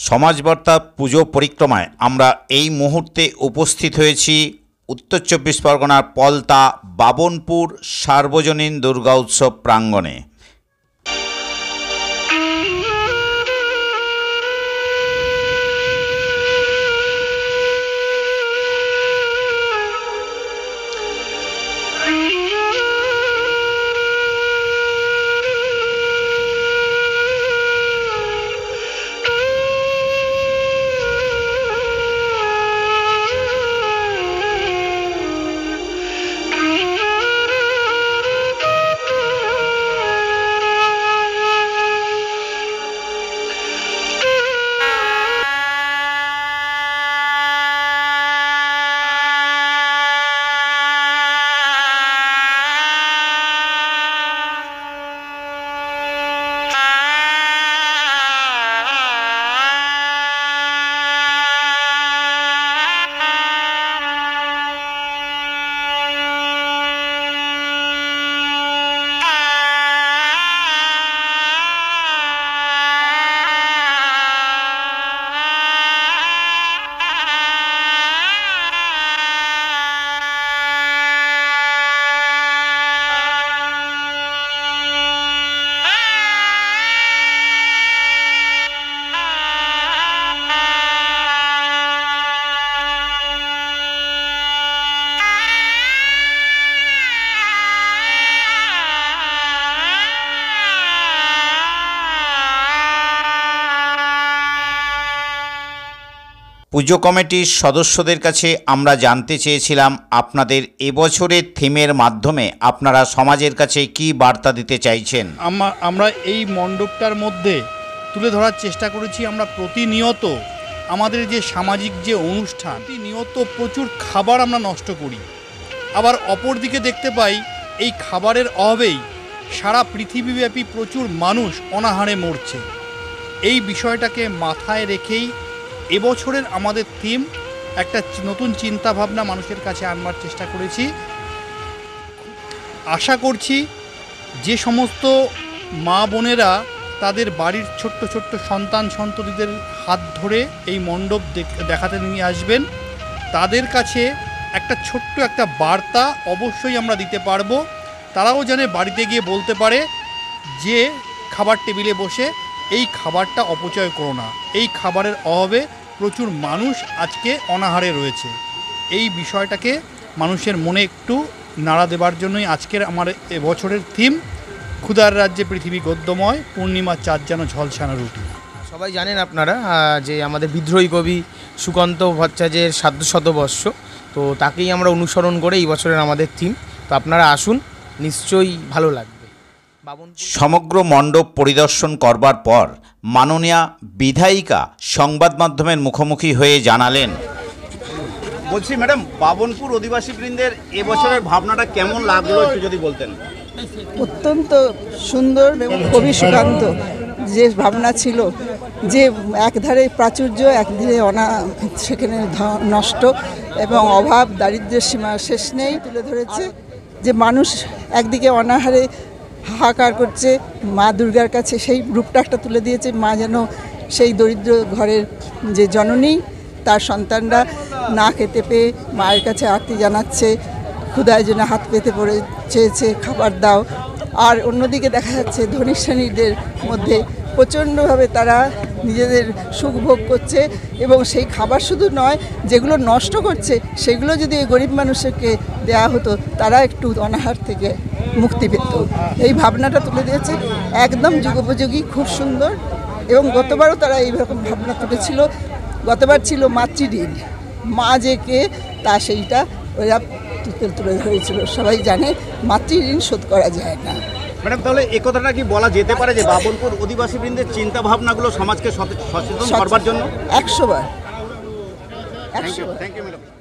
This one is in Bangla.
সমাজবার্তা পুজো পরিক্রমায় আমরা এই মুহূর্তে উপস্থিত হয়েছি উত্তর চব্বিশ পরগনার পলতা বাবনপুর সার্বজনীন দুর্গা উৎসব প্রাঙ্গণে। পুজো কমিটির সদস্যদের কাছে আমরা জানতে চেয়েছিলাম আপনাদের এবছরের থিমের মাধ্যমে আপনারা সমাজের কাছে কি বার্তা দিতে চাইছেন। আমরা এই মণ্ডপটার মধ্যে তুলে ধরার চেষ্টা করেছি আমরা প্রতিনিয়ত আমাদের যে সামাজিক যে অনুষ্ঠান, প্রতিনিয়ত প্রচুর খাবার আমরা নষ্ট করি, আবার অপর দিকে দেখতে পাই এই খাবারের অভাবেই সারা পৃথিবীব্যাপী প্রচুর মানুষ অনাহারে মরছে। এই বিষয়টাকে মাথায় রেখেই এবছরের আমাদের থিম একটা নতুন চিন্তাভাবনা মানুষের কাছে আনবার চেষ্টা করেছি। আশা করছি যে সমস্ত মা বোনেরা তাদের বাড়ির ছোট্ট ছোট্ট সন্তান সন্ততিদের হাত ধরে এই মণ্ডপ দেখাতে নিয়ে আসবেন, তাদের কাছে একটা ছোট্ট একটা বার্তা অবশ্যই আমরা দিতে পারবো। তারাও যেন বাড়িতে গিয়ে বলতে পারে যে খাবার টেবিলে বসে এই খাবারটা অপচয় করো না, এই খাবারের অভাবে প্রচুর মানুষ আজকে অনাহারে রয়েছে। এই বিষয়টাকে মানুষের মনে একটু নাড়া দেবার জন্যই আজকের আমার এবছরের থিম ক্ষুধার রাজ্যে পৃথিবী গদ্যময়, পূর্ণিমার চাঁদ যেন ঝলসানো রুটি। সবাই জানেন আপনারা যে আমাদের বিদ্রোহী কবি সুকান্ত ভট্টাচার্যের ৭০০ তো তাকেই আমরা অনুসরণ করে এই বছরের আমাদের থিম। তো আপনারা আসুন, নিশ্চয়ই ভালো লাগবে। সমগ্র মণ্ডপ পরিদর্শন করবার পর মাননীয়া বিধায়িকা সংবাদ মাধ্যমের মুখোমুখি হয়ে জানালেন, বলছি ম্যাডাম, বাবনপুর অধিবাসী বৃন্দের এবছরের ভাবনাটা কেমন লাগলো একটু যদি বলতেন। অত্যন্ত সুন্দর এবং কবি সুকান্ত যে ভাবনা ছিল যে একধারে প্রাচুর্য, একদিকে সেখানে নষ্ট এবং অভাব, দারিদ্র্যের সীমা শেষ নেই তুলে ধরেছে। যে মানুষ একদিকে অনাহারে হাহাকার করছে, মা দুর্গার কাছে সেই রূপটা একটা তুলে দিয়েছে। মা যেন সেই দরিদ্র ঘরের যে জননী, তার সন্তানরা না খেতে পেয়ে মায়ের কাছে আরতি জানাচ্ছে, ক্ষুধায় যেন হাত পেতে পড়ে চেয়েছে খাবার দাও। আর অন্যদিকে দেখা যাচ্ছে ধনী শ্রেণীদের মধ্যে প্রচণ্ডভাবে তারা নিজেদের সুখ ভোগ করছে এবং সেই খাবার শুধু নয়, যেগুলো নষ্ট করছে সেগুলো যদি গরিব মানুষকে দেওয়া হতো তারা একটু অনাহার থেকে মুক্তি পেত। এই ভাবনাটা তুলে দিয়েছে, একদম যুগোপযোগী, খুব সুন্দর। এবং গতবারও তারা এইরকম ভাবনা তুলেছিল। গতবার ছিল মাতৃঋণ, মা যে কে তা সেইটা ওরা তুলে ধরেছিল। সবাই জানে মাতৃঋণ শোধ করা যায় না। ম্যাডাম, তাহলে এই কথাটা কি বলা যেতে পারে যে বাবনপুর অধিবাসী বৃন্দের চিন্তা ভাবনাগুলো সমাজকে সচেতন করবার জন্য 100 বার। Thank you madam.